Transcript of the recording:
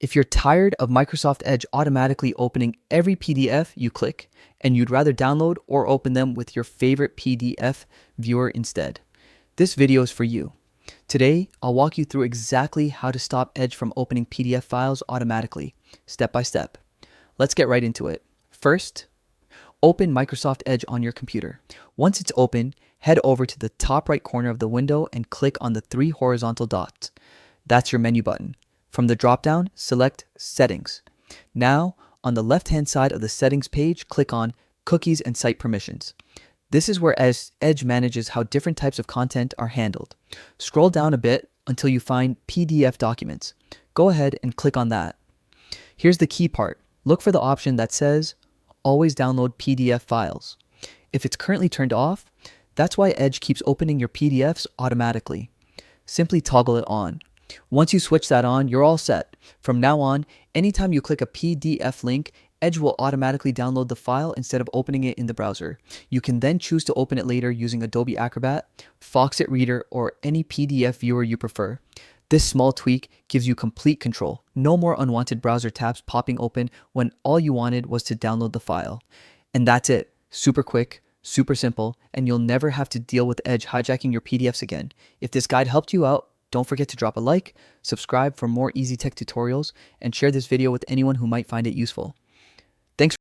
If you're tired of Microsoft Edge automatically opening every PDF you click, and you'd rather download or open them with your favorite PDF viewer instead, this video is for you. Today, I'll walk you through exactly how to stop Edge from opening PDF files automatically, step by step. Let's get right into it. First, open Microsoft Edge on your computer. Once it's open, head over to the top right corner of the window and click on the 3 horizontal dots. That's your menu button. From the drop-down, select Settings. Now, on the left-hand side of the Settings page, click on Cookies and Site Permissions. This is where Edge manages how different types of content are handled. Scroll down a bit until you find PDF documents. Go ahead and click on that. Here's the key part. Look for the option that says Always Download PDF Files. If it's currently turned off, that's why Edge keeps opening your PDFs automatically. Simply toggle it on. Once you switch that on, you're all set. From now on, anytime you click a PDF link, Edge will automatically download the file instead of opening it in the browser. You can then choose to open it later using Adobe Acrobat, Foxit Reader, or any PDF viewer you prefer. This small tweak gives you complete control. No more unwanted browser tabs popping open when all you wanted was to download the file. And that's it. Super quick, super simple, and you'll never have to deal with Edge hijacking your PDFs again. If this guide helped you out, don't forget to drop a like, subscribe for more easy tech tutorials, and share this video with anyone who might find it useful.